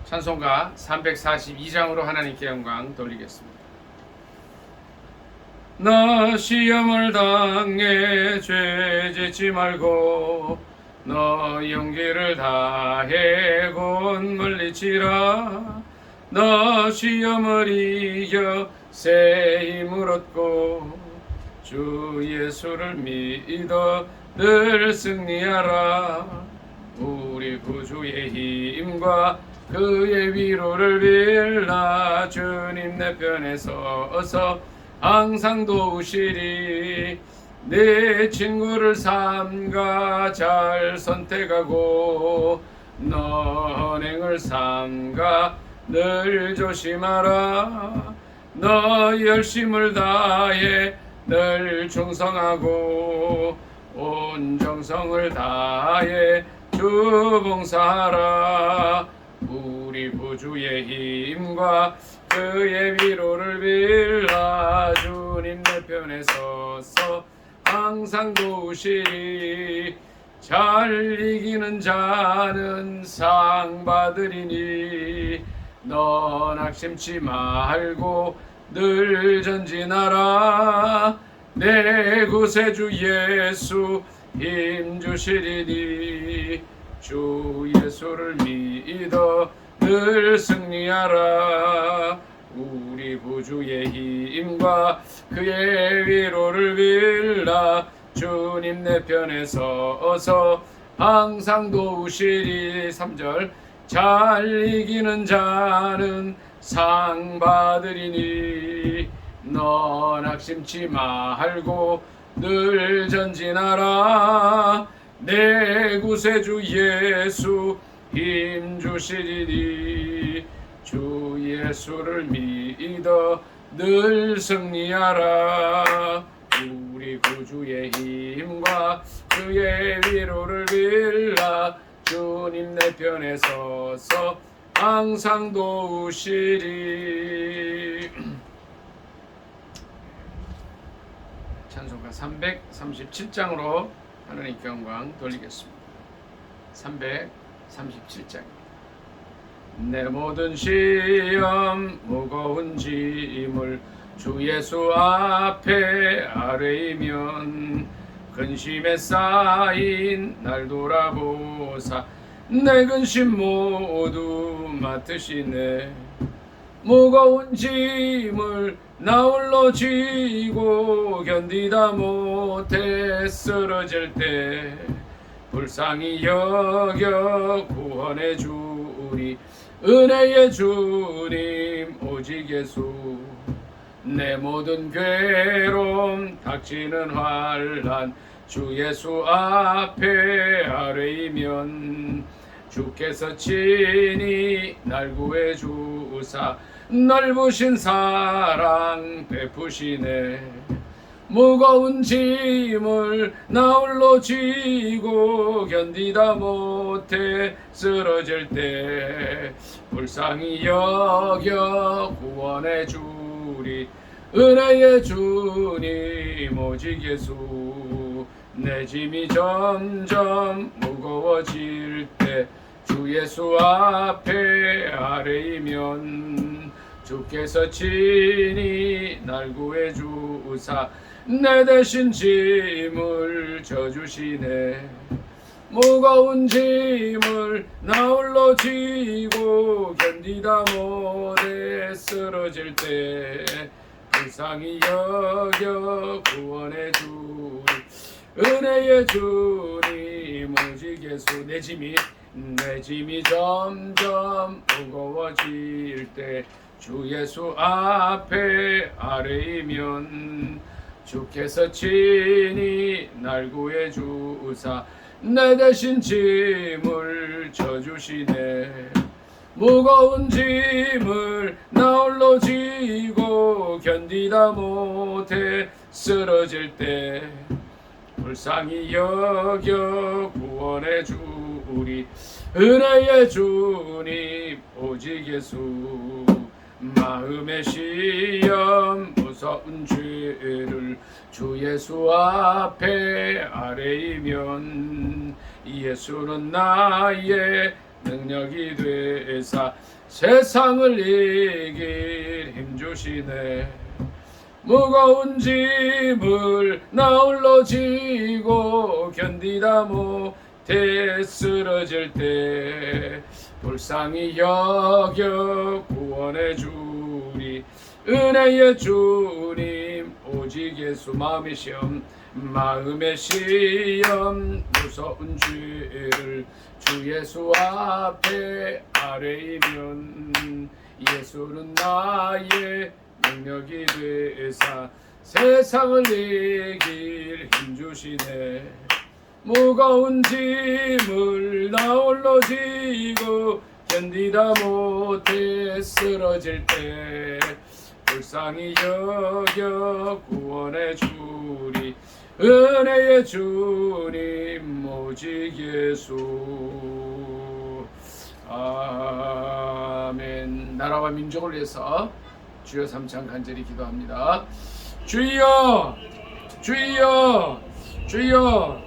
찬송가 342장으로 하나님께 영광 돌리겠습니다. 나 시험을 당해 죄 짓지 말고 너 용기를 다해 곧 물리치라. 너 시험을 이겨 새 힘을 얻고 주 예수를 믿어 늘 승리하라. 우리 구주의 힘과 그의 위로를 빌라. 주님 내 편에 서서 항상 도우시리. 내 친구를 삼가 잘 선택하고 너 언행을 삼가 늘 조심하라. 너 열심을 다해 늘 충성하고 온 정성을 다해 주 봉사하라. 우리 구주의 힘과 그의 위로를 빌라. 주님 내 편에 서서 항상 도우시리. 잘 이기는 자는 상 받으리니 너 낙심치 말고 늘 전진하라. 내 구세주 예수 힘 주시리니 주 예수를 믿어 늘 승리하라. 우리 구주의 힘과 그의 위로를 빌라. 주님 내 편에 서서 항상 도우시리. 3절 잘 이기는 자는 상 받으리니 너 낙심치 말고 늘 전진하라. 내 구세주 예수 힘 주시리니 주 예수를 믿어 늘 승리하라. 우리 구주의 힘과 그의 위로를 빌라. 주님 내 편에 서서 항상 도우시리. 찬송가 337장으로 하나님께 영광 돌리겠습니다. 337장. 내 모든 시험 무거운 짐을 주 예수 앞에 아뢰이면 근심에 쌓인 날 돌아보사 내 근심 모두 맡으시네. 무거운 짐을 나 홀로 지고 견디다 못해 쓰러질 때 불쌍히 여겨 구원해 주리. 은혜의 주님 오직 예수. 내 모든 괴로움 닥치는 환난 주 예수 앞에 아뢰이면 주께서 친히 날 구해 주사 넓으신 사랑 베푸시네. 무거운 짐을 나 홀로 지고 견디다 못해 쓰러질 때 불쌍히 여겨 구원해 주리. 은혜의 주님 오직 예수. 내 짐이 점점 무거워질 때 주 예수 앞에 아뢰이면 주께서 친히 날 구해 주사 내 대신 짐을 져주시네. 무거운 짐을 나 홀로 지고 견디다 못해 쓰러질 때 불쌍히 여겨 구원해 주리. 은혜의 주님 오직 예수. 내 짐이 점점 무거워질 때 주 예수 앞에 아뢰이면 주께서 친히 날 구해 주사 내 대신 짐을 져주시네. 무거운 짐을 나 홀로 지고 견디다 못해 쓰러질 때 불쌍히 여겨 구원해 주리. 은혜의 주님 오직 예수. 마음의 시험 무서운 죄를 주 예수 앞에 아뢰이면 예수는 나의 능력이 되사 세상을 이길 힘주시네. 무거운 짐을 나 홀로 지고 견디다 못해 쓰러질 때 불쌍히 여겨 구원해 주리. 은혜의 주님 오직 예수. 마음의 시험 무서운 죄를 주 예수 앞에 아뢰이면 예수는 나의 능력이 되사 세상을 이길 힘주시네. 무거운 짐을 나 홀로 지고 견디다 못해 쓰러질 때 불쌍히 여겨 구원해 주리. 은혜의 주님 오직 예수. 아멘. 나라와 민족을 위해서 주여 삼창 간절히 기도합니다. 주여, 주여, 주여.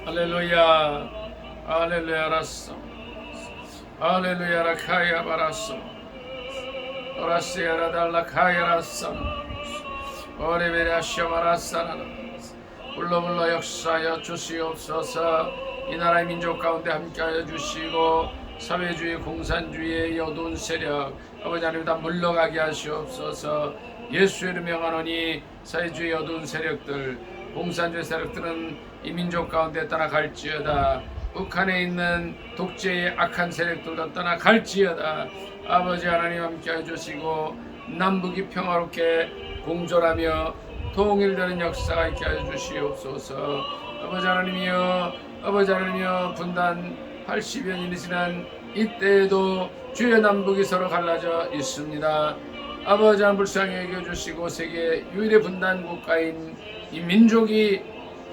할렐루야, 할렐루야 라쏘, 할렐루야 라카야 바라쏘, 오라시야 라달라 카야 라쏘, 오레베라시아 마라사나. 불러 역사하여 주시옵소서. 이 나라의 민족 가운데 함께하여 주시고 사회주의 공산주의의 어두운 세력 아버지 하나님 다 물러가게 하시옵소서. 예수의 이름으로 명하노니 사회주의 어두운 세력들 공산주의 세력들은 이 민족 가운데 떠나갈지어다. 북한에 있는 독재의 악한 세력들도 떠나갈지어다. 아버지 하나님 함께해 주시고 남북이 평화롭게 공존하며 통일되는 역사가 있게 하여 주시옵소서. 아버지 하나님이여, 아버지 하나님이여, 분단 80여 년이 지난 이때에도 주의 남북이 서로 갈라져 있습니다. 아버지 하나님 불쌍히 여겨 주시고 세계 유일의 분단 국가인 이 민족이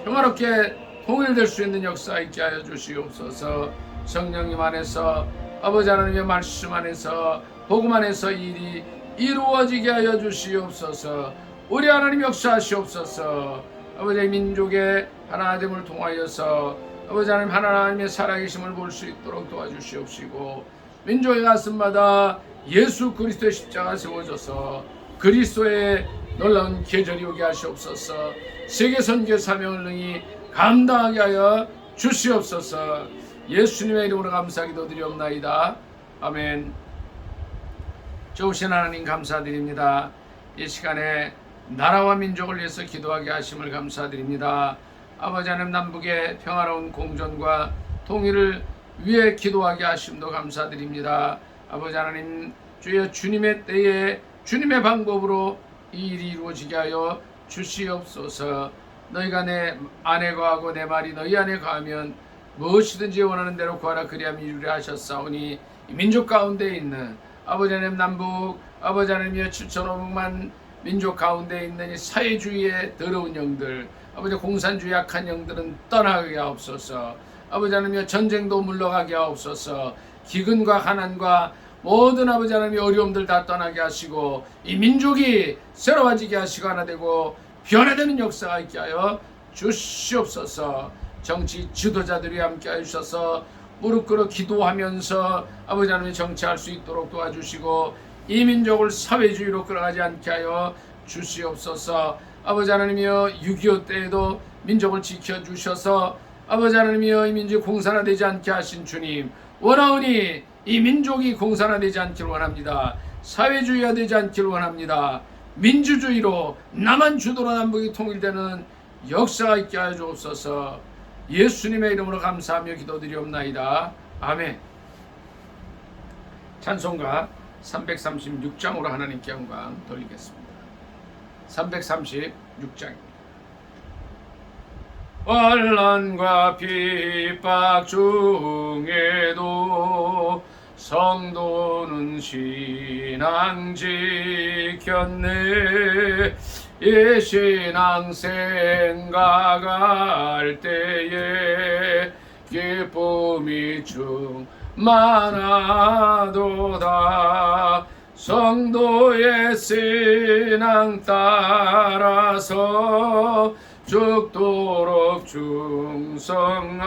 평화롭게 통일될 수 있는 역사 있게 하여 주시옵소서. 성령님 안에서 아버지 하나님의 말씀 안에서 복음 안에서 일이 이루어지게 하여 주시옵소서. 우리 하나님 역사하시옵소서. 아버지 민족의 하나됨을 통하여서 아버지 하나님 하나님의 살아계심을 볼 수 있도록 도와주시옵시고 민족의 가슴마다 예수 그리스도의 십자가 세워져서 그리스도의 놀라운 계절이 오게 하시옵소서. 세계 선교 사명을 능히 감당하게 하여 주시옵소서. 예수님의 이름으로 감사기도 드리옵나이다. 아멘. 좋으신 하나님 감사드립니다. 이 시간에 나라와 민족을 위해서 기도하게 하심을 감사드립니다. 아버지 하나님 남북의 평화로운 공존과 통일을 위해 기도하게 하심도 감사드립니다. 아버지 하나님 주여 주님의 때에 주님의 방법으로 이 일이 이루어지게 하여 주시옵소서. 너희가 내 안에 거하고 내 말이 너희 안에 거하면 무엇이든지 원하는 대로 구하라 그리하면 이루리라 하셨사오니 이 민족 가운데 있는 아버지 하나님 남북 아버지 하나님이여 7,500만 민족 가운데 있는 이 사회주의의 더러운 영들 아버지 공산주의 약한 영들은 떠나게 하옵소서. 아버지 하나님이여 전쟁도 물러가게 하옵소서. 기근과 가난과 모든 아버지 하나님의 어려움들 다 떠나게 하시고 이 민족이 새로워지게 하시고 하나 되고 변화되는 역사가 있게 하여 주시옵소서. 정치 지도자들이 함께 하셔서 무릎 꿇어 기도하면서 아버지 하나님 정치할 수 있도록 도와주시고 이 민족을 사회주의로 끌어가지 않게 하여 주시옵소서. 아버지 하나님이여 6.25 때에도 민족을 지켜주셔서 아버지 하나님이여 이 민족이 공산화되지 않게 하신 주님 원하오니 이 민족이 공산화되지 않기를 원합니다. 사회주의가 되지 않기를 원합니다. 민주주의로 남한 주도로 남북이 통일되는 역사가 있게 하여 주옵소서. 예수님의 이름으로 감사하며 기도드리옵나이다. 아멘. 찬송가 336장으로 하나님께 영광 돌리겠습니다. 336장입니다. 환난과 핍박 중에도 성도는 신앙 지켰네. 이 신앙 생각할 때에 기쁨이 충만하도다. 성도의 신앙 따라서 죽도록 충성하겠네.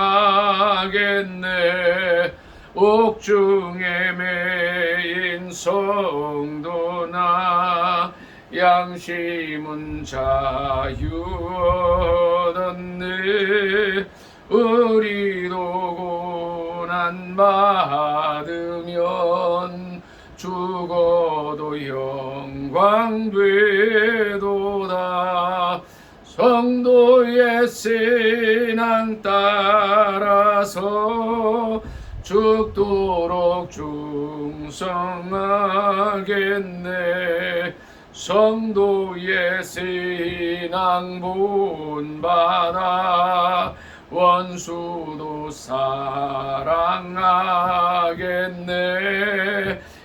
옥중에 매인 성도나 양심은 자유 얻었네. 우리도 고난 받으면 죽어도 영광 되도다. 성도의 신앙 따라서 죽도록 충성하겠네. 성도의 신앙 본받아 원수도 사랑하겠네.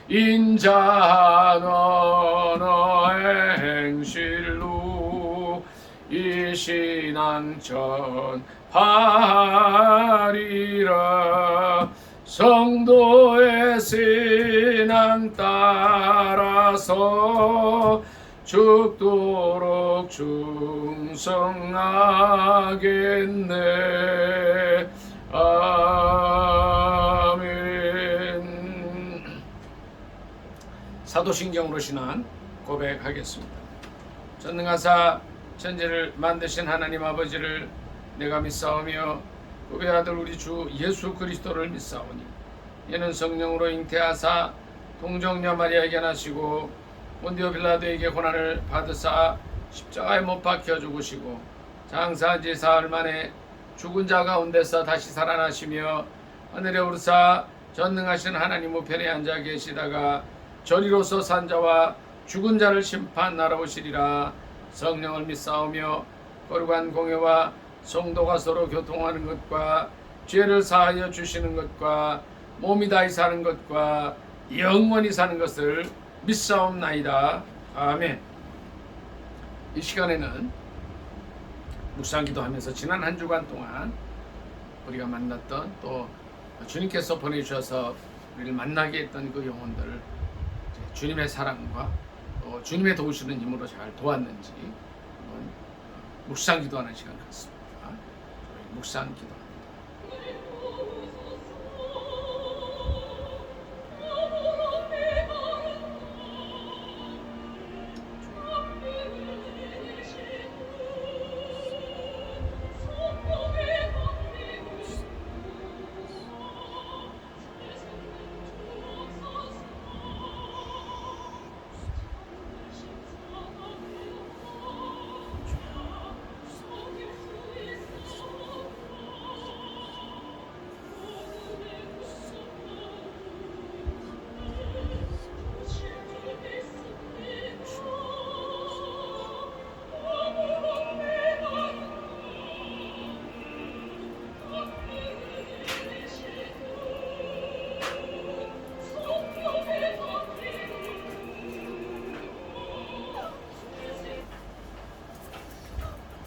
인자한 언어의 행실로 이 신앙 전하리라. 성도의 신앙 따라서 죽도록 충성하겠네. 아멘. 사도신경으로 신앙 고백하겠습니다. 전능하사 천지를 만드신 하나님 아버지를 내가 믿사오며 그의 아들 우리 주 예수 그리스도를 믿사오니 이는 성령으로 잉태하사 동정녀 마리아에게 나시고 본디오 빌라도에게 고난을 받으사 십자가에 못 박혀 죽으시고 장사한 지 사흘 만에 죽은 자 가운데서 다시 살아나시며 하늘에 오르사 전능하신 하나님 우편에 앉아 계시다가 저리로서 산 자와 죽은 자를 심판하러 오시리라. 성령을 믿사오며 거룩한 공회와 성도가 서로 교통하는 것과 죄를 사하여 주시는 것과 몸이 다히 사는 것과 영원히 사는 것을 믿사옵나이다. 아멘. 이 시간에는 묵상기도하면서 지난 한 주간 동안 우리가 만났던 또 주님께서 보내주셔서 우리를 만나게 했던 그 영혼들을 주님의 사랑과 또 주님의 도우시는 힘으로 잘 도왔는지 한번 묵상기도하는 시간 같습니다. 묵상기도.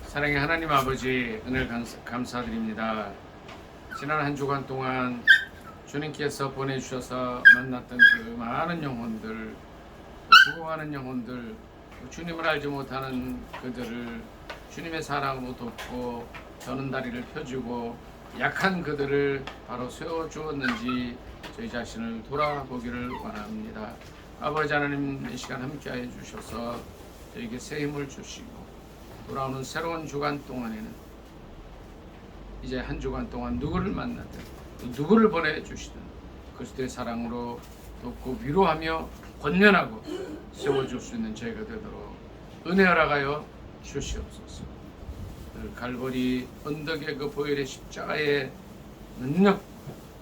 사랑의 하나님 아버지, 은혜를 감사드립니다. 지난 한 주간 동안 주님께서 보내주셔서 만났던 그 많은 영혼들, 죽어가는 영혼들, 주님을 알지 못하는 그들을 주님의 사랑으로 돕고 저는 다리를 펴주고 약한 그들을 바로 세워주었는지 저희 자신을 돌아보기를 원합니다. 아버지 하나님, 이 시간 함께하여 주셔서 저에게 새 힘을 주시고 돌아오는 새로운 주간 동안에는 이제 한 주간 동안 누구를 만나든 누구를 보내주시든 그리스도의 사랑으로 돕고 위로하며 권면하고 세워줄 수 있는 저희가 되도록 은혜 허락하여 주시옵소서. 갈보리 언덕의 그 보혈의 십자가의 능력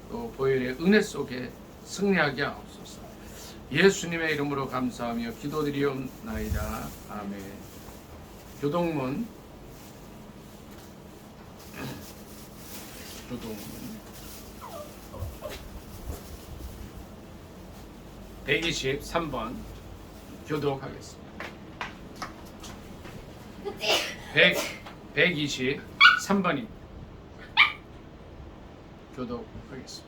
또 보혈의 은혜 속에 승리하게 하옵소서. 예수님의 이름으로 감사하며 기도드리옵나이다. 아멘. 교동문 123번 교독하겠습니다. 123번입니다. 교독하겠습니다.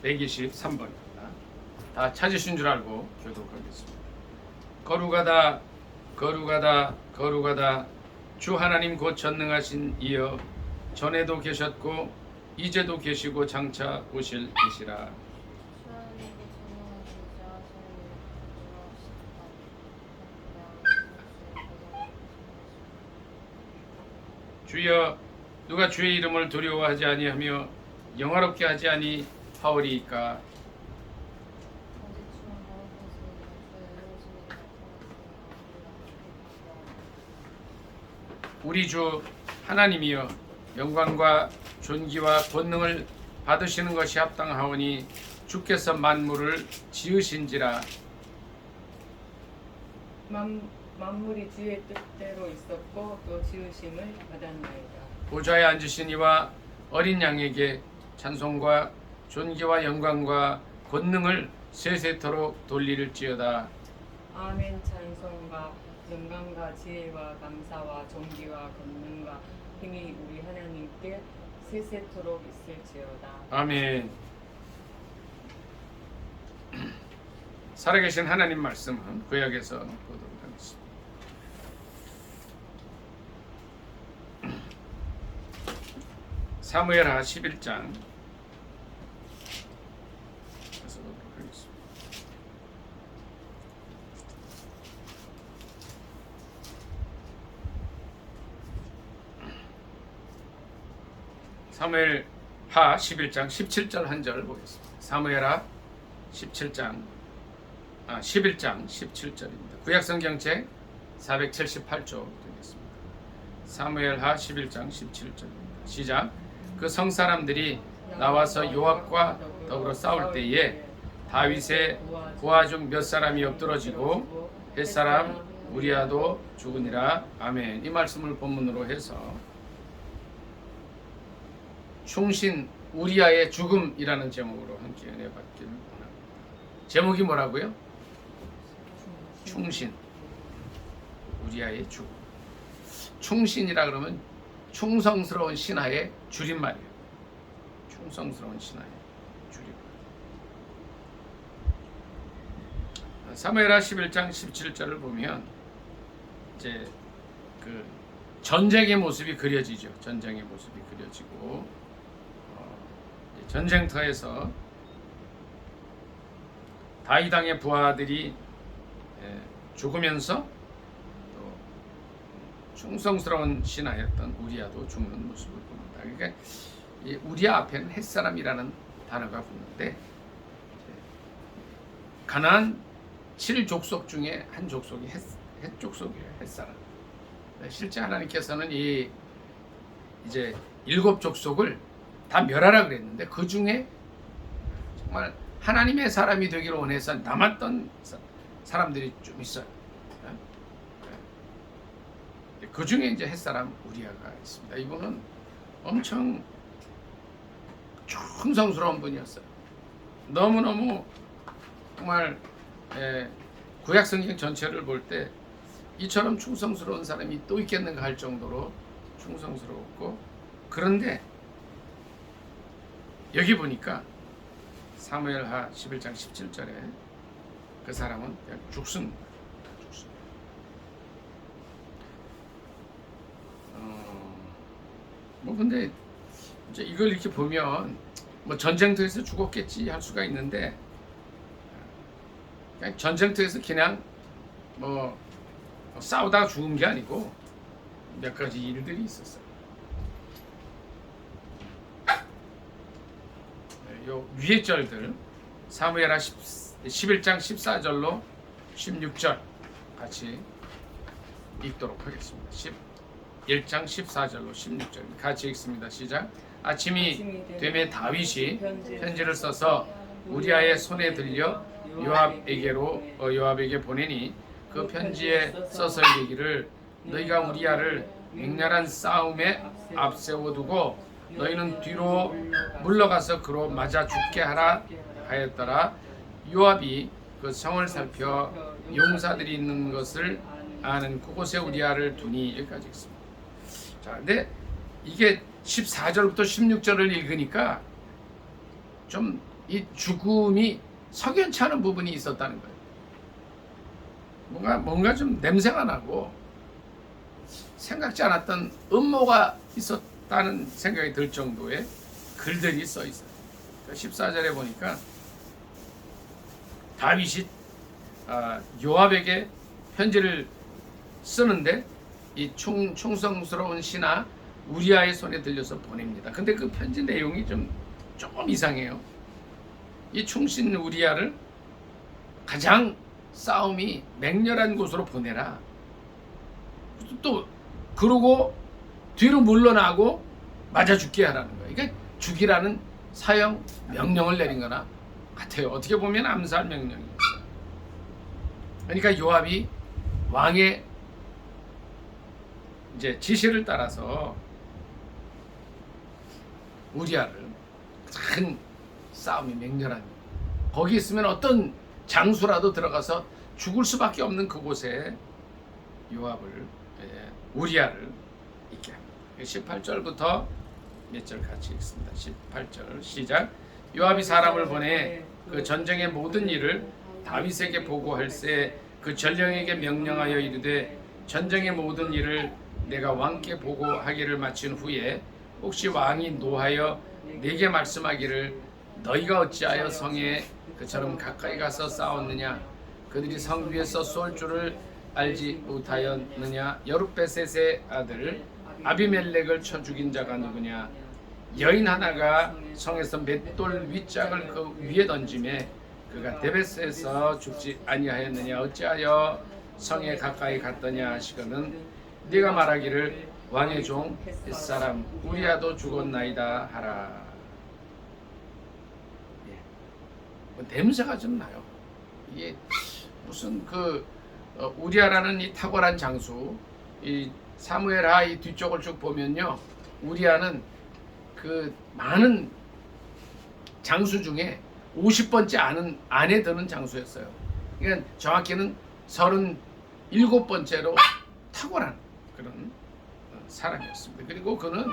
(123번입니다) 다 찾으신 줄 알고 교독하겠습니다. 거룩하다 거룩하다 주 하나님 곧 전능하신 이여 전에도 계셨고 이제도 계시고 장차 오실 이시라. 주여 누가 주의 이름을 두려워하지 아니하며 영화롭게 하지 아니하오리이까. 우리 주 하나님이여 영광과 존귀와 권능을 받으시는 것이 합당하오니 주께서 만물을 지으신지라. 만물이 주의 뜻대로 있었고 또 지으심을 받았나이다. 보좌에 앉으신 이와 어린 양에게 찬송과 존귀와 영광과 권능을 세세토록 돌릴지어다. 아멘. 찬송과 영광과 지혜와 감사와 존귀와 권능과 힘이 우리 하나님께 세세토록 있을지어다. 아멘. 살아계신 하나님 말씀은 구약에서 보도록 하겠습니다. 사무엘하 11장 보도록 하겠습니다. 사무엘하 11장 17절 한 절 보겠습니다. 사무엘하 11장 17절입니다. 구약성경책 478조 되겠습니다. 사무엘하 11장 17절입니다. 시작. 그 성사람들이 나와서 요압과 더불어 싸울 때에 다윗의 부하 중 몇 사람이 엎드러지고 햇사람 우리아도 죽으니라. 아멘. 이 말씀을 본문으로 해서 충신 우리아의 죽음이라는 제목으로 함께 은혜 받기를 원합니다. 제목이 뭐라고요? 충신 우리아의 죽음. 충신이라 그러면 충성스러운 신하의 줄임말이에요. 충성스러운 신하의 줄임말. 사무엘하 11장 17절을 보면 이제 그 전쟁의 모습이 그려지죠. 전쟁의 모습이 그려지고 전쟁터에서 다윗 왕의 부하들이 죽으면서 또 충성스러운 신하였던 우리아도 죽는 모습을 봅니다. 그러니까 이 우리아 앞에는 햇사람이라는 단어가 붙는데 가나안 7족속 중에 한 족속이 햇족속이에요. 햇사람. 실제 하나님께서는 이제 7족속을 다 멸하라 그랬는데 그 중에 정말 하나님의 사람이 되기를 원해서 남았던 사람들이 좀 있어요. 그 중에 이제 햇사람 우리아가 있습니다. 이분은 엄청 충성스러운 분이었어요. 너무너무 정말 구약성경 전체를 볼 때 이처럼 충성스러운 사람이 또 있겠는가 할 정도로 충성스러웠고, 그런데 여기 보니까 사무엘하 11장 17절에 그 사람은 그냥 죽습니다. 뭐 근데 이제 이걸 이렇게 보면 뭐 전쟁터에서 죽었겠지 할 수가 있는데, 그냥 전쟁터에서 그냥 뭐 싸우다가 죽은 게 아니고 몇 가지 일들이 있었어요. 요 위의 절들 사무엘하 11장 14절로 16절 같이 읽도록 하겠습니다. 11장 14절로 16절 같이 읽습니다. 시작. 아침이 되매 다윗이 편지를 써서 우리아의 손에 들려 요압에게 보내니 그 편지에 써서 이르기를 너희가 우리아를 맹렬한 싸움에 앞세워두고 너희는 뒤로 물러가서 그로 맞아 죽게 하라 하였더라. 요압이 그 성을 살펴 용사들이 있는 것을 아는 그곳에 우리아를 두니. 여기까지 있습니다. 자, 근데 이게 14절부터 16절을 읽으니까 좀 이 죽음이 석연치 않은 부분이 있었다는 거예요. 뭔가 좀 냄새가 나고 생각지 않았던 음모가 있었다는 생각이 들 정도의 글들이 써 있어요. 14절에 보니까 다윗이 요압에게 편지를 쓰는데 이 충성스러운 신하 우리아의 손에 들려서 보냅니다. 근데 그 편지 내용이 조금 이상해요. 이 충신 우리아를 가장 싸움이 맹렬한 곳으로 보내라. 또 그러고 뒤로 물러나고 맞아 죽게 하라는 거예요. 이게 죽이라는 사형 명령을 내린 거나 같아요. 어떻게 보면 암살 명령이에요. 그러니까 요압이 왕의 이제 지시를 따라서 우리아를 큰 싸움이 맹렬한 거기 있으면 어떤 장수라도 들어가서 죽을 수밖에 없는 그곳에 요압을 우리아를 있게 합니다. 18절부터 몇 절 같이 읽습니다. 18절 시작. 요압이 사람을 보내 그 전쟁의 모든 일을 다윗에게 보고할세 그 전령에게 명령하여 이르되 전쟁의 모든 일을 내가 왕께 보고하기를 마친 후에 혹시 왕이 노하여 내게 말씀하기를 너희가 어찌하여 성에 그처럼 가까이 가서 싸웠느냐 그들이 성 위에서 쏠 줄을 알지 못하였느냐 여룻베셋의 아들 아비멜렉을 쳐 죽인 자가 누구냐 여인 하나가 성에서 맷돌 윗짝을 그 위에 던짐에 그가 데베스에서 죽지 아니하였느냐 어찌하여 성에 가까이 갔더냐 하시거든 네가 말하기를 왕의 종 햇사람 우리아도 죽었나이다 하라. 냄새가 좀 나요. 이게 무슨 우리아라는 이 탁월한 장수 이 사무엘하 이 뒤쪽을 쭉 보면요 우리아는 그 많은 장수 중에 50번째 안에 드는 장수였어요. 그러니까 정확히는 37번째로 탁월한 그런 사람이었습니다. 그리고 그는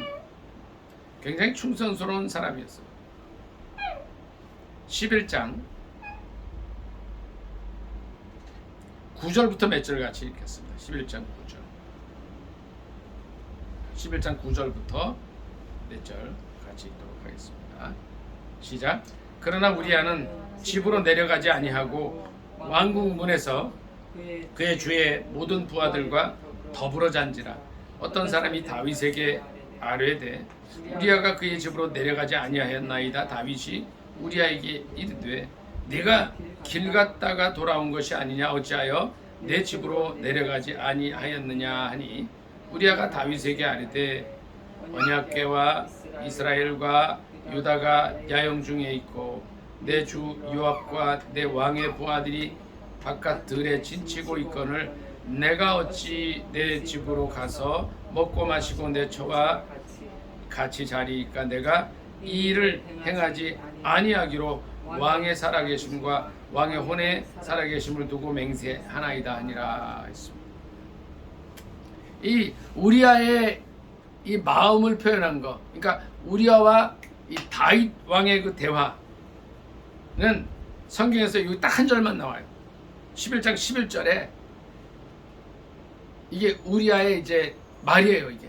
굉장히 충성스러운 사람이었어요. 11장 9절부터 몇 절 같이 읽겠습니다. 11장 9절 11장 9절부터 몇 절 같이 읽도록 하겠습니다. 시작. 그러나 우리아는 집으로 내려가지 아니하고 왕궁 문에서 그의 주의 모든 부하들과 더불어 잔지라. 어떤 사람이 다윗에게 아뢰되 우리아가 그의 집으로 내려가지 아니하였나이다. 다윗이 우리아에게 이르되 네가 길 갔다가 돌아온 것이 아니냐 어찌하여 내 집으로 내려가지 아니하였느냐 하니 우리아가 다윗에게 아뢰되 언약궤와 이스라엘과 유다가 야영 중에 있고 내 주 요압과 내 왕의 부하들이 바깥 들에 진치고 있거늘 내가 어찌 내 집으로 가서 먹고 마시고 내 처와 같이 자리이까 내가 이 일을 행하지 아니하기로 왕의 살아계심과 왕의 혼의 살아계심을 두고 맹세하나이다 하니라 했습니다. 이 우리아의 이 마음을 표현한 거, 그러니까 우리아와 이 다윗 왕의 그 대화는 성경에서 여기 딱 한 절만 나와요. 11장 11절에 이게 우리아의 이제 말이에요. 이게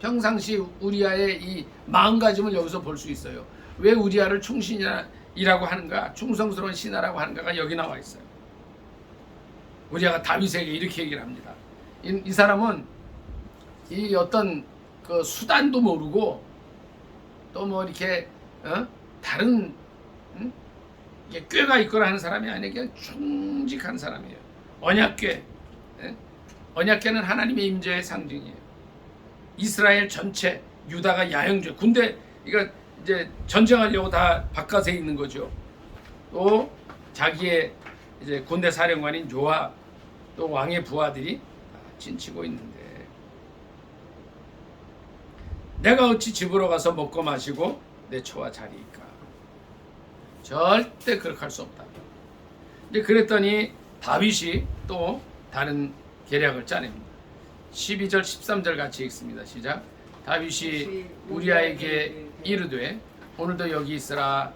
평상시 우리아의 이 마음가짐을 여기서 볼 수 있어요. 왜 우리아를 충신이라고 하는가, 충성스러운 신하라고 하는가가 여기 나와 있어요. 우리아가 다윗에게 이렇게 얘기를 합니다. 이 사람은 이 어떤 그 수단도 모르고 또 뭐 이렇게 다른 이게 꾀가 있거나 하는 사람이 아니라 그냥 충직한 사람이에요. 언약궤, 언약궤는 하나님의 임재의 상징이에요. 이스라엘 전체, 유다가 야영지, 군대 이거 이제 전쟁하려고 다 바깥에 있는 거죠. 또 자기의 이제 군대 사령관인 요압, 또 왕의 부하들이 진치고 있는데 내가 어찌 집으로 가서 먹고 마시고 내 처와 자리일까? 절대 그렇게 할 수 없다. 이제 그랬더니 다윗이 또 다른 계략을 짜냅니다. 12절 13절 같이 읽습니다. 시작. 다윗이 우리아에게 이르되 오늘도 여기 있으라.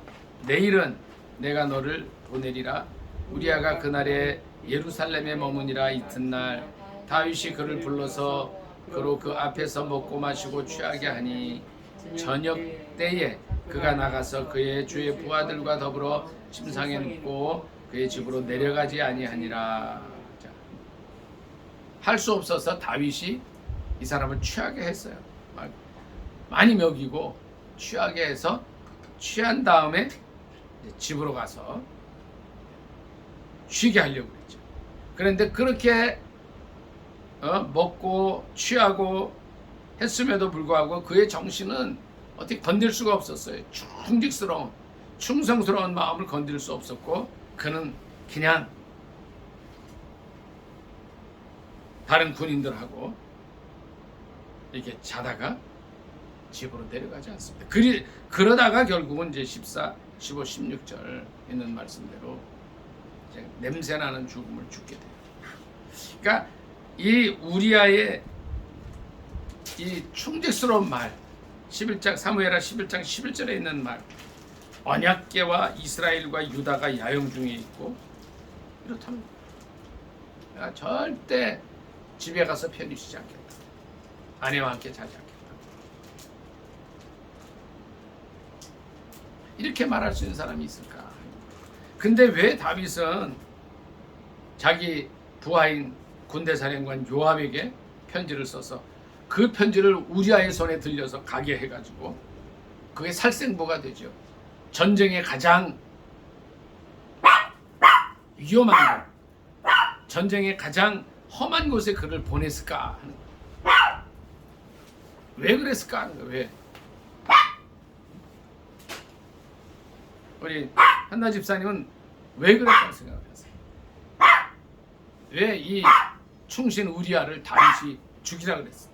내일은 내가 너를 보내리라. 우리아가 그날에 예루살렘에 머무니라. 이튿날 다윗이 그를 불러서 그로 그 앞에서 먹고 마시고 취하게 하니 저녁 때에 그가 나가서 그의 주의 부하들과 더불어 침상에 눕고 그의 집으로 내려가지 아니하니라. 할 수 없어서 다윗이 이 사람을 취하게 했어요. 많이 먹이고 취하게 해서 취한 다음에 집으로 가서 쉬게 하려고 그랬죠. 그런데 그렇게 먹고 취하고 했음에도 불구하고 그의 정신은 어떻게 건들 수가 없었어요. 충성스러운 마음을 건들 수 없었고, 그는 그냥 다른 군인들하고 이렇게 자다가 집으로 내려가지 않습니다. 그러다가 결국은 이제 14, 15, 16절 있는 말씀대로 이제 냄새나는 죽음을 죽게 돼요. 그러니까 이 우리아의 이 충직스러운 말, 11장 사무엘하 11장 11절에 있는 말, 언약궤와 이스라엘과 유다가 야영 중에 있고, 이렇다면 내가 절대 집에 가서 편히 쉬지 않겠다. 아내와 함께 자지 않겠다. 이렇게 말할 수 있는 사람이 있을까? 근데 왜 다윗은 자기 부하인 군대사령관 요압에게 편지를 써서 그 편지를 우리아의 손에 들려서 가게 해가지고 그게 살생부가 되죠. 전쟁의 가장 위험한 곳, 전쟁의 가장 험한 곳에 그를 보냈을까 하는 거예요. 왜 그랬을까 하는 거예요. 왜? 우리 한나 집사님은 왜 그랬다고 생각하세요? 왜 이 충신 우리아를 다윗이 죽이라 그랬을까?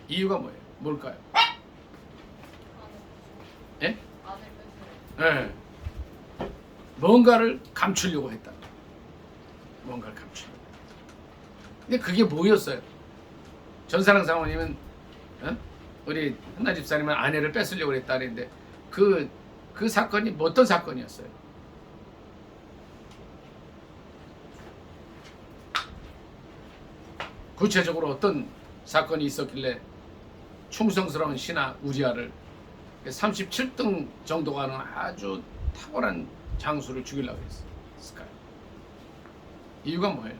이유가 뭐예요? 뭘까요? 예? 네. 뭔가를 감추려고 했다. 뭔가를 감추려고. 근데 그게 뭐였어요? 전사랑 사모님은 우리 한나 집사님은 아내를 뺏으려고 했다 그랬는데 그 사건이 어떤 사건이었어요? 구체적으로 어떤 사건이 있었길래 충성스러운 신하 우리아를 37등 정도가 하는 아주 탁월한 장수를 죽이려고 했을까요? 이유가 뭐예요?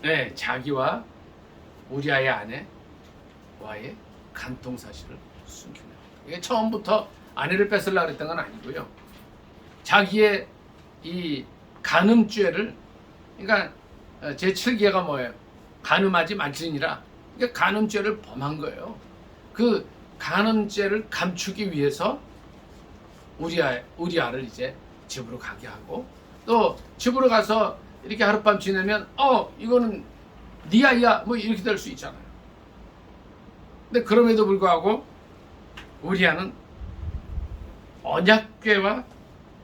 네, 자기와 우리아의 아내와의 간통 사실을 숨기는 거예요. 이게 처음부터 아내를 뺏으려고 했던 건 아니고요. 자기의 이 간음죄를, 그러니까 제7계가 뭐예요? 간음하지 말지니라. 그러니까 간음죄를 범한 거예요. 그 간음죄를 감추기 위해서 우리아를 이제 집으로 가게 하고, 또 집으로 가서 이렇게 하룻밤 지내면 이거는 네 아이야 뭐 이렇게 될 수 있잖아요. 근데 그럼에도 불구하고 우리아는 언약궤와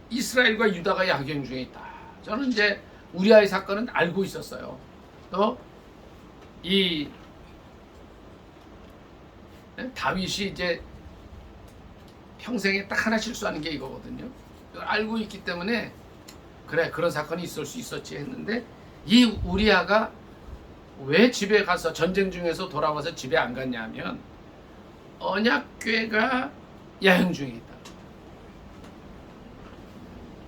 이스라엘과 유다가 야경 중에 있다. 저는 이제 우리아의 사건은 알고 있었어요. 또 이 다윗이 이제 평생에 딱 하나 실수하는 게 이거거든요. 이걸 알고 있기 때문에 그래, 그런 사건이 있을 수 있었지 했는데, 이 우리아가 왜 집에 가서 전쟁 중에서 돌아와서 집에 안 갔냐면 언약궤가 야영 중에 있다.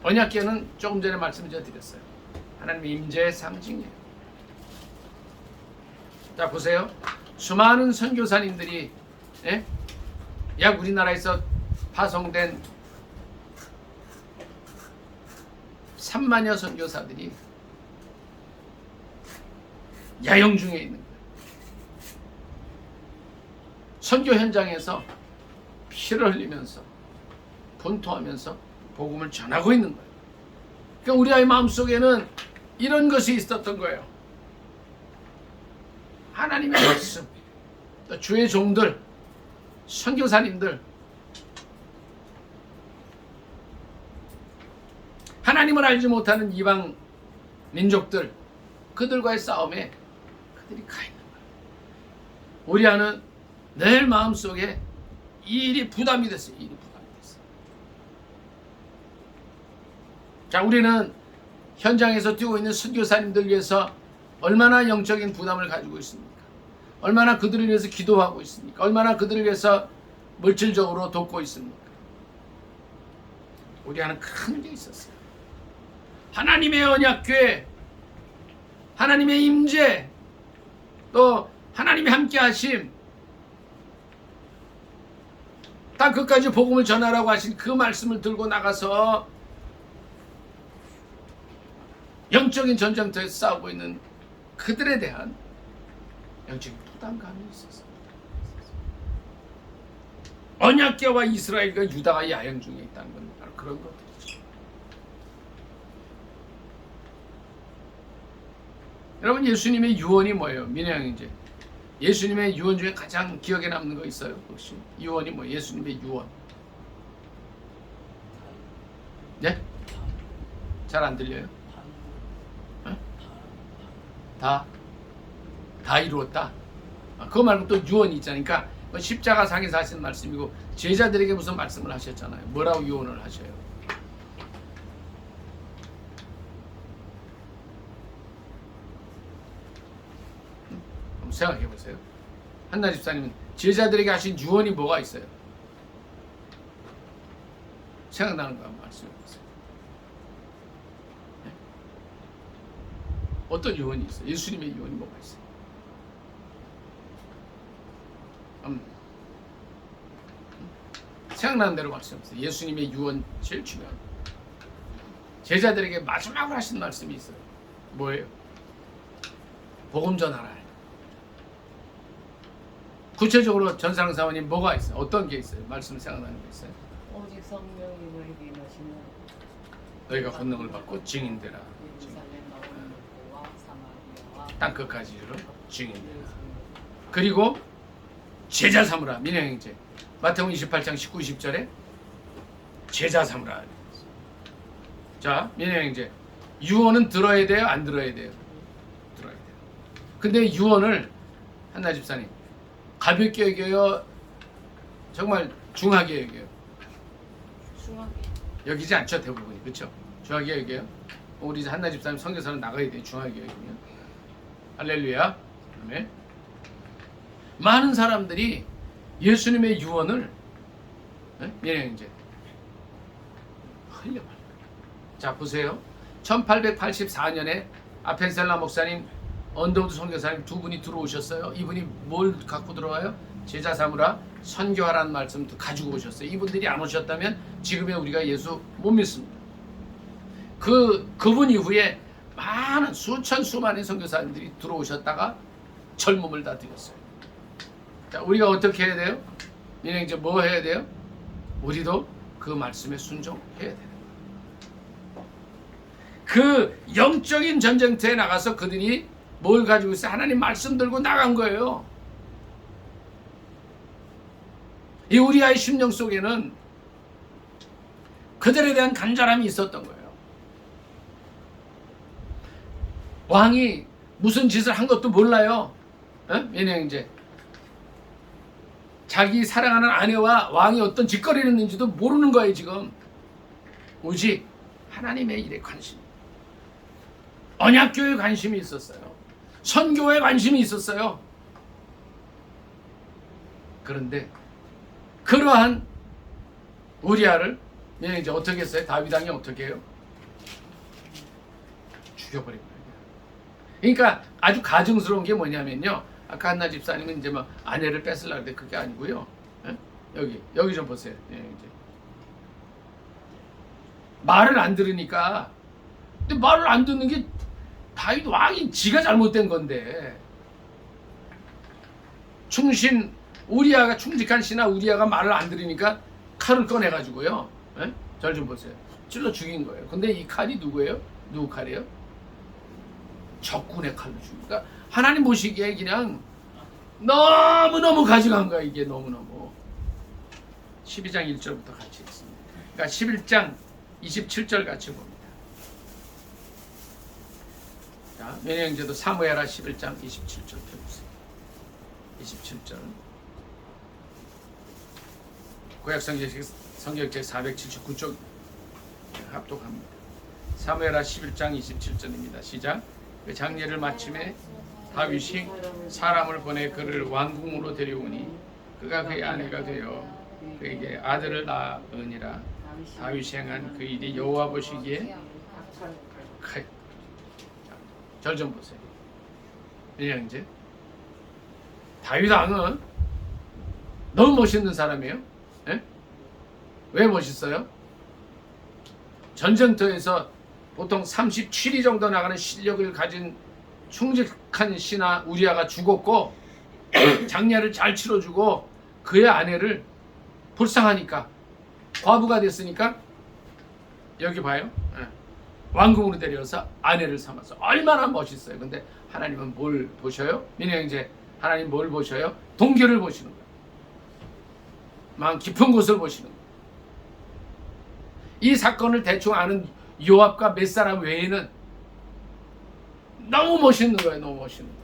언약궤는 조금 전에 말씀을 드렸어요. 하나님의 임재의 상징이에요. 자, 보세요. 수많은 선교사님들이 약 우리나라에서 파송된 3만여 선교사들이 야영 중에 있는 거예요. 선교 현장에서 피를 흘리면서 분투하면서 복음을 전하고 있는 거예요. 그러니까 우리 아이 마음속에는 이런 것이 있었던 거예요. 하나님의 말씀, 또 주의 종들, 선교사님들, 하나님을 알지 못하는 이방 민족들, 그들과의 싸움에 그들이 가 있는 거예요. 우리아는 늘 마음속에 이 일이 부담이 됐어요. 자, 우리는 현장에서 뛰고 있는 선교사님들 위해서 얼마나 영적인 부담을 가지고 있습니까? 얼마나 그들을 위해서 기도하고 있습니까? 얼마나 그들을 위해서 물질적으로 돕고 있습니까? 우리 하는 큰 게 있었어요. 하나님의 언약궤, 하나님의 임재, 또 하나님의 함께 하심, 땅 끝까지 복음을 전하라고 하신 그 말씀을 들고 나가서 영적인 전쟁터에서 싸우고 있는 그들에 대한 영적인 부담감이 있었어요. 언약궤와 이스라엘과 유다가 야영 중에 있다는 건 바로 그런 것들이죠. 여러분, 예수님의 유언이 뭐예요? 민혜양이제 예수님의 유언 중에 가장 기억에 남는 거 있어요? 혹시 유언이 뭐? 예수님의 유언. 네? 잘 안 들려요? 다 이루었다. 그거 말고 또 유언이 있잖아요. 그러니까 십자가 상에서 하신 말씀이고 제자들에게 무슨 말씀을 하셨잖아요. 뭐라고 유언을 하셔요? 한번 생각해 보세요. 한나 집사님은 제자들에게 하신 유언이 뭐가 있어요? 생각나는 거 한번 말씀해 보세요. 네? 어떤 유언이 있어요? 예수님의 유언이 뭐가 있어요? 생각나는 대로 말씀하세요. 예수님의 유언 제일 중요한 제자들에게 마지막으로 하신 말씀이 있어요. 뭐예요? 복음 전하라. 구체적으로 전사랑 사모님 뭐가 있어요? 어떤 게 있어요? 말씀 생각나는 게 있어요? 오직 성령이 너희에게 임하시면 너희가 권능을 받고 증인되라. 예루살렘 나오는 곳과 사마리아와 땅 끝까지 이르러 증인되라. 그리고 제자 삼으라. 민영이제 마태복음 28장 19, 20절에 제자 삼으라. 자, 민영이제 유언은 들어야 돼요? 안 들어야 돼요? 들어야 돼요. 근데 유언을 한나 집사님 가볍게 여겨요? 정말 중하게 여겨요? 중하게 여기지 않죠, 대부분이. 그렇죠? 중하게 여겨요? 우리 한나 집사님 선교사는 나가야 돼요. 중하게 여기면. 할렐루야. 아멘. 많은 사람들이 예수님의 유언을 이제 흘려버려요. 자, 보세요. 1884년에 아펜셀라 목사님, 언더우드 선교사님 두 분이 들어오셨어요. 이분이 뭘 갖고 들어와요? 제자 삼으라, 선교하라는 말씀도 가지고 오셨어요. 이분들이 안 오셨다면 지금의 우리가 예수 못 믿습니다. 그분 이후에 많은 수많은 선교사님들이 들어오셨다가 젊음을 다 드렸어요. 자, 우리가 어떻게 해야 돼요? 이제 뭐 해야 돼요? 우리도 그 말씀에 순종해야 돼요. 그 영적인 전쟁터에 나가서 그들이 뭘 가지고 있어요? 하나님 말씀 들고 나간 거예요. 이 우리아의 심령 속에는 그들에 대한 간절함이 있었던 거예요. 왕이 무슨 짓을 한 것도 몰라요. 왜냐면 이제 자기 사랑하는 아내와 왕이 어떤 짓거리를 했는지도 모르는 거예요. 지금 오직 하나님의 일에 관심, 언약교회에 관심이 있었어요. 선교에 관심이 있었어요. 그런데 그러한 우리아를 이제 어떻게 했어요? 다윗 왕이 어떻게 해요? 죽여버린 거예요. 그러니까 아주 가증스러운 게 뭐냐면요. 아까 한나 집사님은 이제 막 아내를 뺏으려고 했는데 그게 아니고요. 여기 좀 보세요. 이제 말을 안 들으니까. 근데 말을 안 듣는 게 다윗 왕이 지가 잘못된 건데. 우리아가 충직한 신하 우리아가 말을 안 들으니까 칼을 꺼내가지고요. 잘 좀 보세요. 찔러 죽인 거예요. 근데 이 칼이 누구예요? 누구 칼이에요? 적군의 칼로 죽이니까 하나님 보시기에 그냥 너무너무 가져간 거야. 이게 너무너무. 12장 1절부터 같이 읽습니다. 그러니까 11장 27절 같이 봅니다. 자, 면역제도 사무엘하 11장 27절 펴주세요. 27절. 구약 성경책 479쪽 합독합니다. 사무엘하 11장 27절입니다. 시작. 그 장례를 마침에 다윗이 사람을 보내 그를 왕궁으로 데려오니 그가 그의 아내가 되어 그에게 아들을 낳으니라. 다윗이 행한 그 일이 여호와 보시기에 절 좀 보세요. 이제 다윗 왕은 너무 멋있는 사람이에요. 예? 왜 멋있어요? 전쟁터에서 보통 37위 정도 나가는 실력을 가진 충직한 신하 우리아가 죽었고 장례를 잘 치러주고 그의 아내를 불쌍하니까 과부가 됐으니까 여기 봐요. 예. 왕궁으로 데려서 아내를 삼아서 얼마나 멋있어요. 근데 하나님은 뭘 보셔요? 민영이제 하나님 뭘 보셔요? 동결을 보시는 거예요. 마음 깊은 곳을 보시는 거예요. 이 사건을 대충 아는 요압과 몇 사람 외에는 너무 멋있는 거예요. 너무 멋있는 거예요.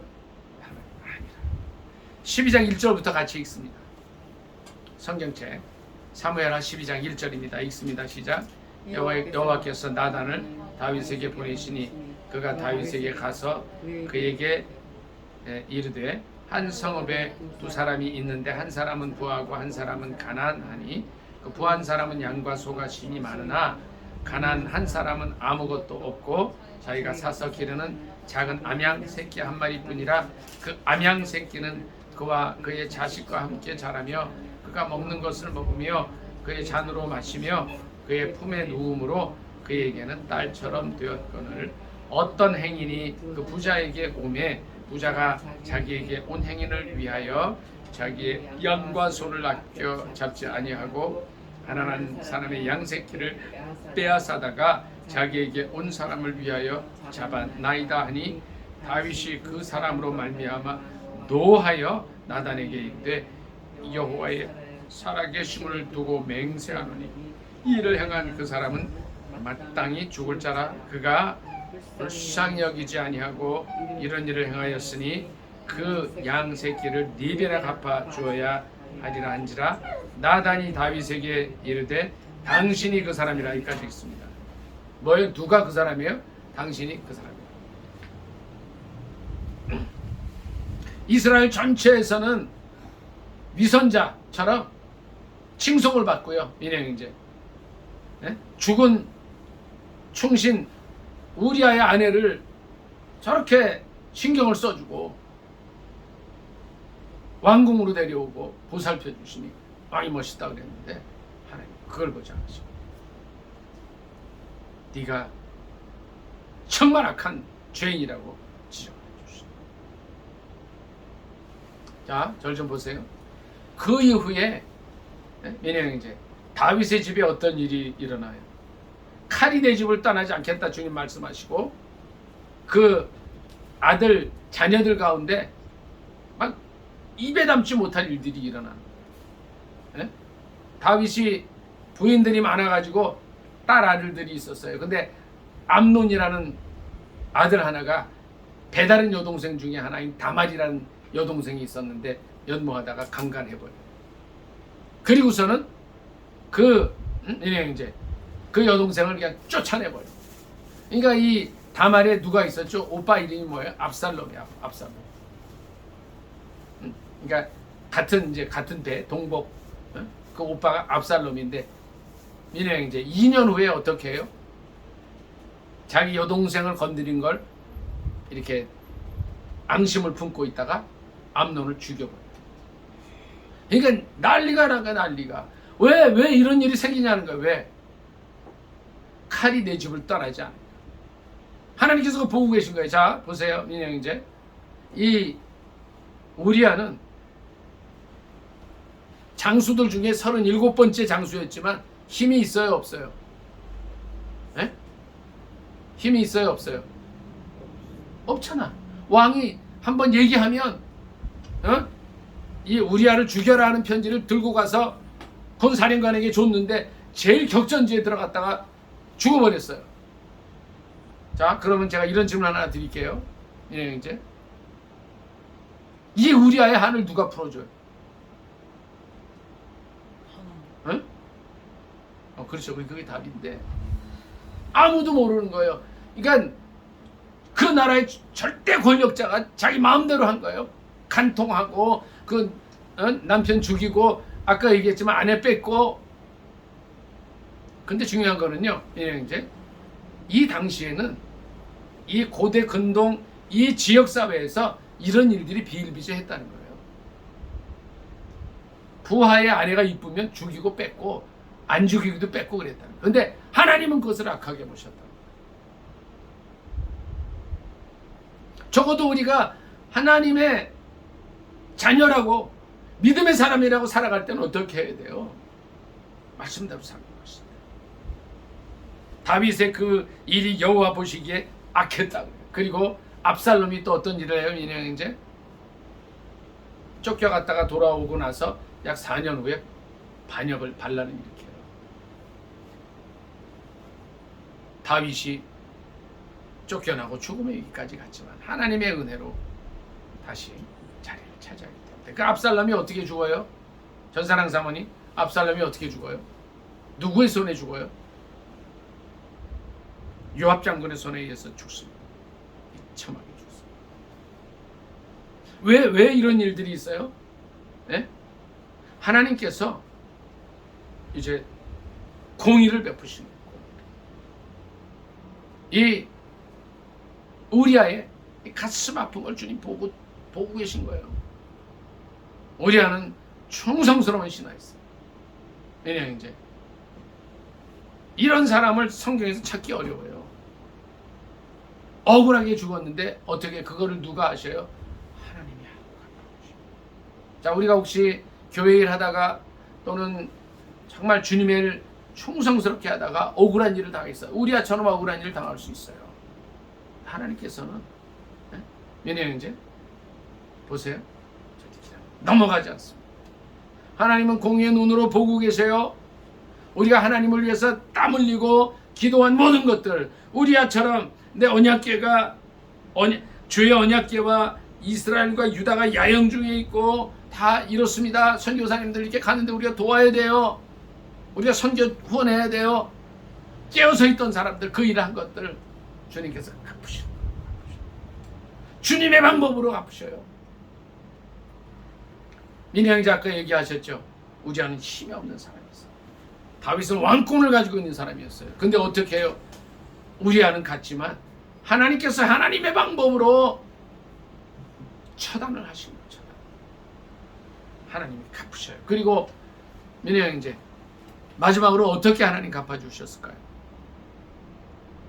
12장 1절부터 같이 읽습니다. 성경책 사무엘하 12장 1절입니다. 읽습니다. 시작. 여호와께서 나단을 다윗에게 보내시니 그가 다윗에게 가서 그에게 이르되 한 성읍에 두 사람이 있는데 한 사람은 부하고 한 사람은 가난하니 그 부한 사람은 양과 소가 심이 많으나 가난 한 사람은 아무것도 없고 자기가 사서 기르는 작은 암양 새끼 한 마리뿐이라 그 암양 새끼는 그와 그의 자식과 함께 자라며 그가 먹는 것을 먹으며 그의 잔으로 마시며 그의 품에 누움으로 그에게는 딸처럼 되었거늘 어떤 행인이 그 부자에게 오매 부자가 자기에게 온 행인을 위하여 자기의 양과 소를 아껴 잡지 아니하고 가난한 사람의 양새끼를 빼앗아다가 자기에게 온 사람을 위하여 잡아나이다 하니 다윗이 그 사람으로 말미암아 노하여 나단에게 이르되 여호와의 살아계심을 두고 맹세하노니 이 일을 행한 그 사람은 마땅히 죽을 자라 그가 불쌍히 여기지 아니하고 이런 일을 행하였으니 그 양 새끼를 네 배나 갚아 주어야 하리라 한지라 나단이 다윗에게 이르되 당신이 그 사람이라 여기까지 있습니다. 뭐예요? 누가 그 사람이에요? 당신이 그 사람이에요. 이스라엘 전체에서는 위선자처럼 칭송을 받고요. 민영이제 죽은 충신 우리아의 아내를 저렇게 신경을 써주고 왕궁으로 데려오고 보살펴 주시니 많이 멋있다 그랬는데 하나님 그걸 보지 않으시고 네가 정말 악한 죄인이라고 지적해 주시니 자, 절 좀 보세요. 그 이후에 민영이제 다윗의 집에 어떤 일이 일어나요? 칼이 내 집을 떠나지 않겠다 주님 말씀하시고 그 아들 자녀들 가운데 막 입에 담지 못할 일들이 일어나는 거예요. 다윗이 부인들이 많아가지고 딸 아들들이 있었어요. 근데 암논이라는 아들 하나가 배다른 여동생 중에 하나인 다말이라는 여동생이 있었는데 연모하다가 강간해버려요. 그리고서는 이제 그 여동생을 그냥 쫓아내버려. 그러니까 이 다말에 누가 있었죠? 오빠 이름이 뭐예요? 압살롬이야. 압살롬. 그러니까 같은 배 동복. 그 오빠가 압살롬인데 민영 이제 2년 후에 어떻게 해요? 자기 여동생을 건드린 걸 이렇게 앙심을 품고 있다가 암논을 죽여버려. 그러니까 난리가 나가 난리가. 왜 이런 일이 생기냐는 거예요. 왜? 칼이 내 집을 떠나지 않아요. 하나님께서 보고 계신 거예요. 자, 보세요. 민영 이제 이 우리아는 장수들 중에 37번째 장수였지만 힘이 있어요, 없어요? 에? 힘이 있어요, 없어요? 없잖아. 왕이 한번 얘기하면 이 우리아를 죽여라 하는 편지를 들고 가서 군사령관에게 줬는데 제일 격전지에 들어갔다가 죽어버렸어요. 자, 그러면 제가 이런 질문 하나 드릴게요. 이제 이 우리아의 한을 누가 풀어줘요? 응? 그렇죠. 그게 답인데 아무도 모르는 거예요. 그러니까 그 나라의 절대 권력자가 자기 마음대로 한 거예요. 간통하고 그 남편 죽이고 아까 얘기했지만 아내 뺏고. 근데 중요한 거는요, 이제 이 당시에는 이 고대 근동 이 지역 사회에서 이런 일들이 비일비재했다는 거예요. 부하의 아내가 이쁘면 죽이고 뺏고 안 죽이기도 뺏고 그랬다는 거예요. 근데 하나님은 그것을 악하게 보셨다. 적어도 우리가 하나님의 자녀라고 믿음의 사람이라고 살아갈 때는 어떻게 해야 돼요? 말씀대로 사는 것입니다. 다윗의 그 일이 여호와 보시기에 악했다고. 그리고 압살롬이 또 어떤 일을 해요? 이냥 이제 쫓겨갔다가 돌아오고 나서 약 4년 후에 반역을 반란을 일으켜요. 다윗이 쫓겨나고 죽음에 이르기까지 갔지만 하나님의 은혜로 다시 자리를 차지하기 때문에. 그 압살롬이 어떻게 죽어요? 전사랑 사모님, 압살롬이 어떻게 죽어요? 누구의 손에 죽어요? 요압 장군의 손에 의해서 죽습니다. 비참하게 죽습니다. 왜 이런 일들이 있어요? 네? 하나님께서 이제 공의를 베푸시는 거고, 이 우리아의 가슴 아픈 걸 주님 보고 계신 거예요. 우리아는 충성스러운 신하였어요. 왜냐하면 이제 이런 사람을 성경에서 찾기 어려워요. 억울하게 죽었는데 어떻게 그거를 누가 아셔요? 하나님이 하고. 자, 우리가 혹시 교회 일 하다가 또는 정말 주님의 일 충성스럽게 하다가 억울한 일을 당했어요. 우리아처럼 억울한 일을 당할 수 있어요. 하나님께서는 왜냐하면 이제 보세요, 넘어가지 않습니다. 하나님은 공의의 눈으로 보고 계세요. 우리가 하나님을 위해서 땀 흘리고 기도한 모든 것들, 우리아처럼 내 언약궤가 주의 언약궤와 이스라엘과 유다가 야영 중에 있고 다 이렇습니다. 선교사님들 이렇게 가는데 우리가 도와야 돼요. 우리가 선교 후원해야 돼요. 깨어서 있던 사람들, 그 일을 한 것들 주님께서 갚으셔요. 주님의 방법으로 갚으셔요. 민영이 아까 얘기하셨죠. 우지아는 힘이 없는 사람이었어요. 다윗은 왕권을 가지고 있는 사람이었어요. 근데 어떻게 해요? 우리아는 같지만 하나님께서 하나님의 방법으로 처단을 하신 거죠. 하나님이 갚으셔요. 그리고 민영이 이제 마지막으로 어떻게 하나님 갚아주셨을까요?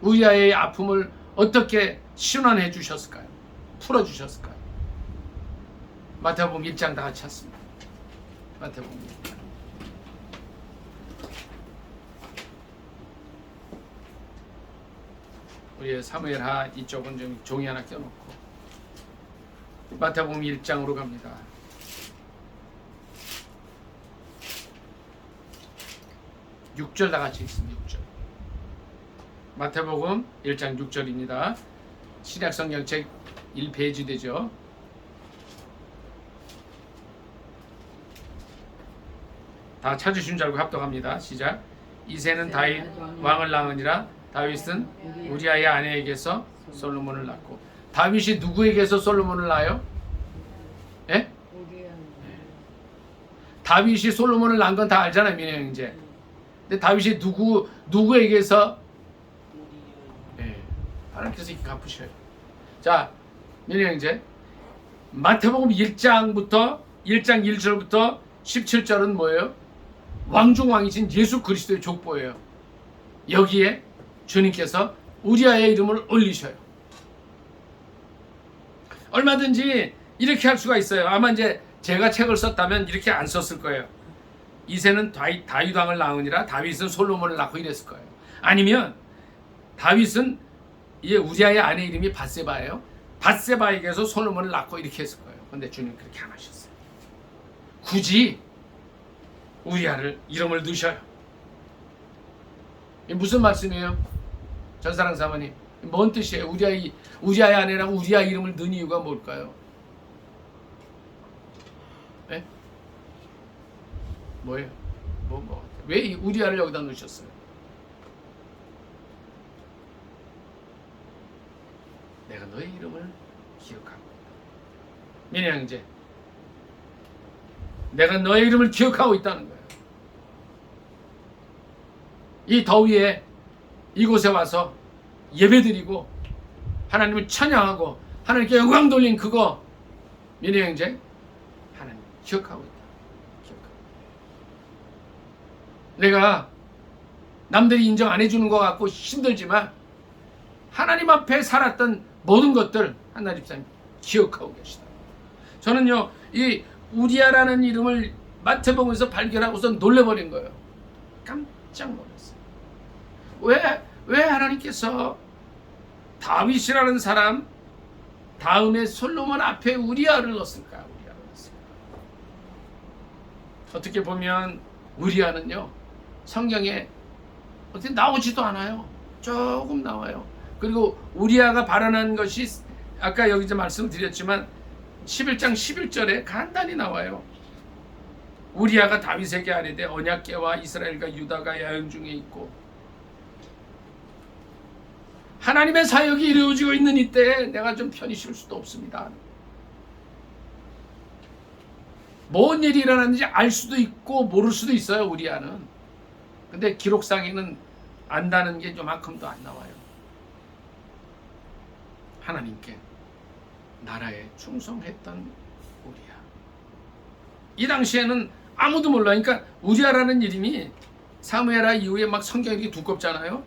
우리아의 아픔을 어떻게 신원해 주셨을까요? 풀어주셨을까요? 마태복음 1장 다 같이 찾습니다. 마태복음 1장. 우리의 사무엘하 이쪽은 좀 종이 하나 껴놓고 마태복음 1장으로 갑니다. 6절 다 같이 읽습니다. 6절. 마태복음 1장 6절입니다. 신약성경책 1페이지 되죠. 다 찾으신 줄 알고 합독합니다. 시작. 이새는 다윗 왕을 낳으니라. 다윗은 우리아의 아내에게서 솔로몬을 낳고. 다윗이 누구에게서 솔로몬을 낳아요? 예? 다윗이 솔로몬을 낳은 건 다 알잖아요, 민영 이제. 근데 다윗이 누구에게서? 예, 하나님께서 이렇게 갚으셔요. 자, 민영 이제 마태복음 1장 1절부터 17절은 뭐예요? 왕중왕이신 예수 그리스도의 족보예요. 여기에 주님께서 우리아의 이름을 올리셔요. 얼마든지 이렇게 할 수가 있어요. 아마 이제 제가 책을 썼다면 이렇게 안 썼을 거예요. 이새는 다윗 왕을 낳으니라. 다윗은 솔로몬을 낳고 이랬을 거예요. 아니면 다윗은 우리아의 아내 이름이 밧세바예요. 밧세바에게서 솔로몬을 낳고 이렇게 했을 거예요. 근데 주님 그렇게 안 하셨어요. 굳이 우리아를 이름을 넣으셔요. 이게 무슨 말씀이에요? 전사랑 사모님, 뭔 뜻이에요? 우리아의 아내라고 우리아 이름을 넣은 이유가 뭘까요? 네? 뭐예요? 왜 우리아를 여기다 넣으셨어요? 너의 이름을 기억하고 있다. 민혜 형제, 내가 너의 이름을 기억하고 있다는 거예요. 이 더위에 이곳에 와서 예배드리고 하나님을 찬양하고 하나님께 영광 돌린 그거, 민혜 형제, 하나님 기억하고 있다. 기억하고. 내가 남들이 인정 안 해주는 것 같고 힘들지만 하나님 앞에 살았던 모든 것들 하나님 집사님 기억하고 계시다. 저는요, 이 우리아라는 이름을 마태복음에서 발견하고서 놀래버린 거예요. 깜짝 놀랐어요. 왜 하나님께서 다윗이라는 사람 다음에 솔로몬 앞에 우리아를 넣었을까? 우리아를 넣었을까? 어떻게 보면 우리아는요, 성경에 어떻게 나오지도 않아요. 조금 나와요. 그리고 우리아가 발언한 것이 아까 여기서 말씀을 드렸지만 11장 11절에 간단히 나와요. 우리아가 다윗에게 아뢰되 언약궤와 이스라엘과 유다가 야영 중에 있고 하나님의 사역이 이루어지고 있는 이때에 내가 좀 편히 쉴 수도 없습니다. 뭔 일이 일어났는지 알 수도 있고 모를 수도 있어요. 우리아는. 근데 기록상에는 안다는 게 요만큼도 안 나와요. 하나님께 나라에 충성했던 우리아. 이 당시에는 아무도 몰라. 그러니까 우리아라는 이름이 사무엘하 이후에 막 성경이 이렇게 두껍잖아요.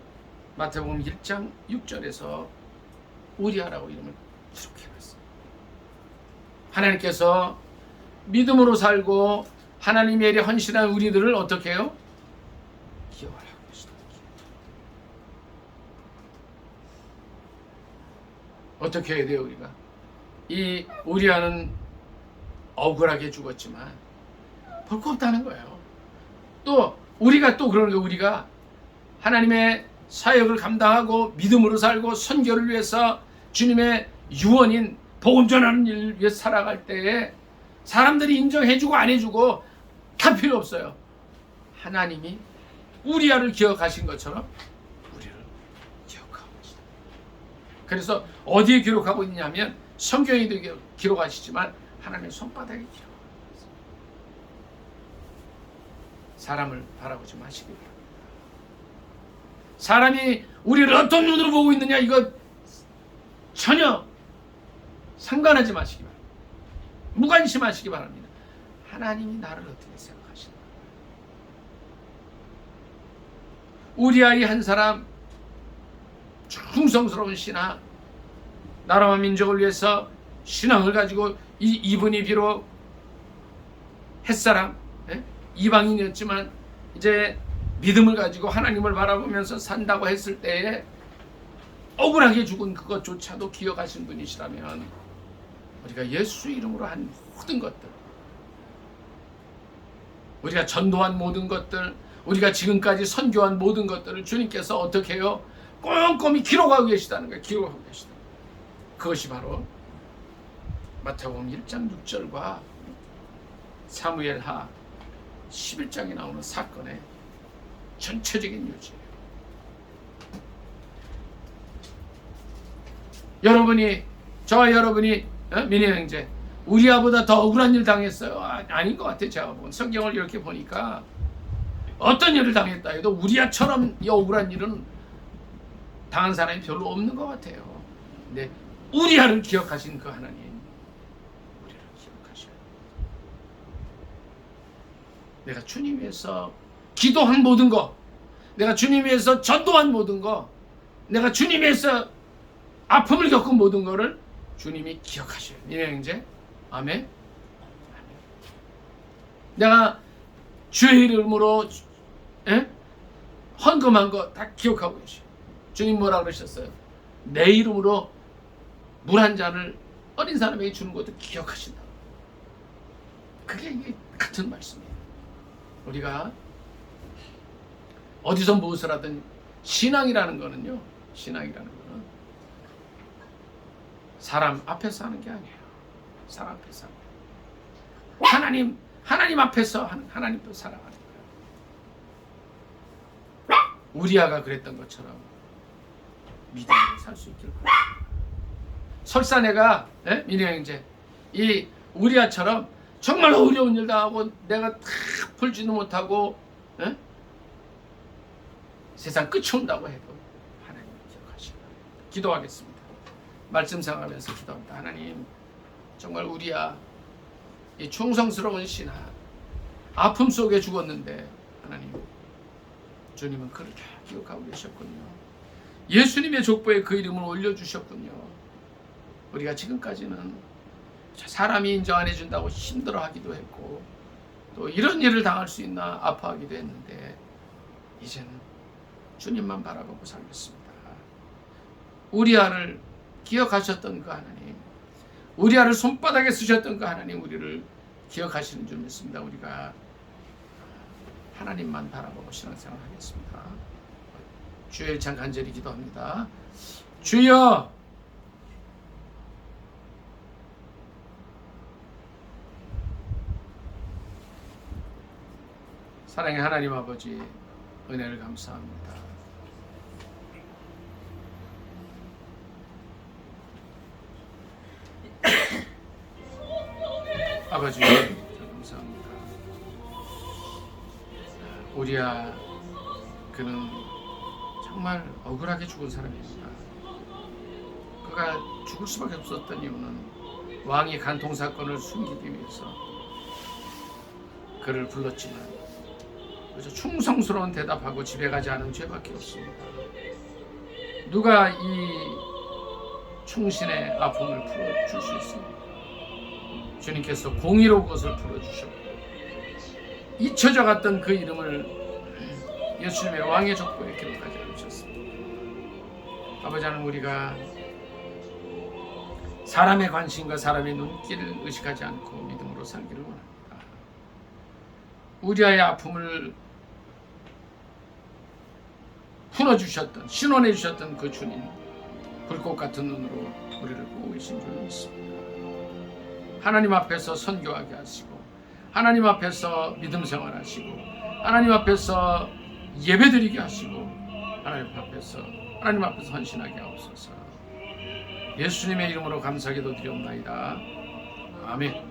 마태복음 1장 6절에서 우리아라고 이름을 기록해놨어요. 하나님께서 믿음으로 살고 하나님의 일에 헌신한 우리들을 어떻게 해요? 기억을 하고 계시다. 어떻게 해야 돼요? 우리가 이 우리아는 억울하게 죽었지만 볼 거 없다는 거예요. 또 우리가 또 그러는 거예요. 우리가 하나님의 사역을 감당하고 믿음으로 살고 선교를 위해서 주님의 유언인 복음 전하는 일을 위해 살아갈 때에 사람들이 인정해주고 안 해주고 다 필요 없어요. 하나님이 우리아를 기억하신 것처럼 우리를 기억하고 계시다. 그래서 어디에 기록하고 있냐면 성경에도 기록하시지만 하나님의 손바닥에 기록하고 있습니다. 사람을 바라보지 마시기 바랍니다. 사람이 우리를 어떤 눈으로 보고 있느냐 이거 전혀 상관하지 마시기 바랍니다. 무관심하시기 바랍니다. 하나님이 나를 어떻게 생각하시나. 우리아의 한 사람 충성스러운 신하, 나라와 민족을 위해서 신앙을 가지고 이분이 비록 햇사람 이방인이었지만 이제 믿음을 가지고 하나님을 바라보면서 산다고 했을 때에 억울하게 죽은 그것조차도 기억하신 분이시라면 우리가 예수 이름으로 한 모든 것들, 우리가 전도한 모든 것들, 우리가 지금까지 선교한 모든 것들을 주님께서 어떻게 해요? 꼼꼼히 기록하고 계시다는 거예요. 기록하고 계시다. 그것이 바로 마태복음 1장 6절과 사무엘하 11장에 나오는 사건의 전체적인 요지예요. 여러분이, 저와 여러분이 민혜 형제 우리아보다 더 억울한 일 당했어요? 아닌 것 같아요. 제가 본 성경을 이렇게 보니까 어떤 일을 당했다 해도 우리아처럼 이 억울한 일은 당한 사람이 별로 없는 것 같아요. 근데 우리아를 기억하신 그 하나님, 우리를 기억하셔요. 내가 주님 위해서 기도한 모든 거, 내가 주님 위해서 전도한 모든 거, 내가 주님 위해서 아픔을 겪은 모든 거를 주님이 기억하셔요. 민혜 형제, 아멘. 아멘. 내가 주의 이름으로 헌금한 거 다 기억하고 계셔요. 주님 뭐라 그러셨어요? 내 이름으로 물 한 잔을 어린 사람에게 주는 것도 기억하신다. 그게 이게 같은 말씀이에요. 우리가 어디서 무엇을 하든 신앙이라는 거는요, 신앙이라는 거는 사람 앞에서 하는 게 아니에요. 사람 앞에서 하는 거예요. 하나님 앞에서 하나님 앞에서 살아가는 거예요. 우리아가 그랬던 것처럼 믿음으로 살 수 있기를 바랍니다. 설사 내가 민희 형제 이 우리아처럼 정말 어려운 일 당하고 내가 다 풀지도 못하고 세상 끝이 온다고 해도 하나님 기억하시고 기도하겠습니다. 말씀 생각하면서 기도합니다. 하나님 정말 우리야 이 충성스러운 신하 아픔 속에 죽었는데 하나님 주님은 그를 다 기억하고 계셨군요. 예수님의 족보에 그 이름을 올려주셨군요. 우리가 지금까지는 사람이 인정 안 해준다고 힘들어하기도 했고 또 이런 일을 당할 수 있나 아파하기도 했는데 이제는 주님만 바라보고 살겠습니다. 우리아를 기억하셨던 그 하나님, 우리아를 손바닥에 쓰셨던 그 하나님 우리를 기억하시는 줄 믿습니다. 우리가 하나님만 바라보고 신앙생활하겠습니다. 주여 일창 간절히 기도합니다. 주여 사랑의 하나님 아버지 은혜를 감사합니다. 아버지 감사합니다. 우리야 그는 정말 억울하게 죽은 사람입니다. 그가 죽을 수밖에 없었던 이유는 왕이 간통 사건을 숨기기 위해서 그를 불렀지만 그저 충성스러운 대답하고 집에 가지 않은 죄밖에 없습니다. 누가 이 충신의 아픔을 풀어줄 수 있습니까? 주님께서 공의로 그것을 풀어주셨고 잊혀져 갔던 그 이름을 예수님의 왕의 족보에 기록하지 않으셨습니다. 아버지 하나님 우리가 사람의 관심과 사람의 눈길을 의식하지 않고 믿음으로 살기를 원합니다. 우리아의 아픔을 풀어주셨던 신원해주셨던 그 주님 불꽃 같은 눈으로 우리를 보고 계신 줄 믿습니다. 하나님 앞에서 선교하게 하시고 하나님 앞에서 믿음 생활하시고 하나님 앞에서 예배드리게 하시고 하나님 앞에서 헌신하게 하옵소서. 예수님의 이름으로 감사기도 드리옵나이다. 아멘.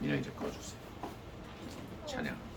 이제 꺼주세요. 찬양.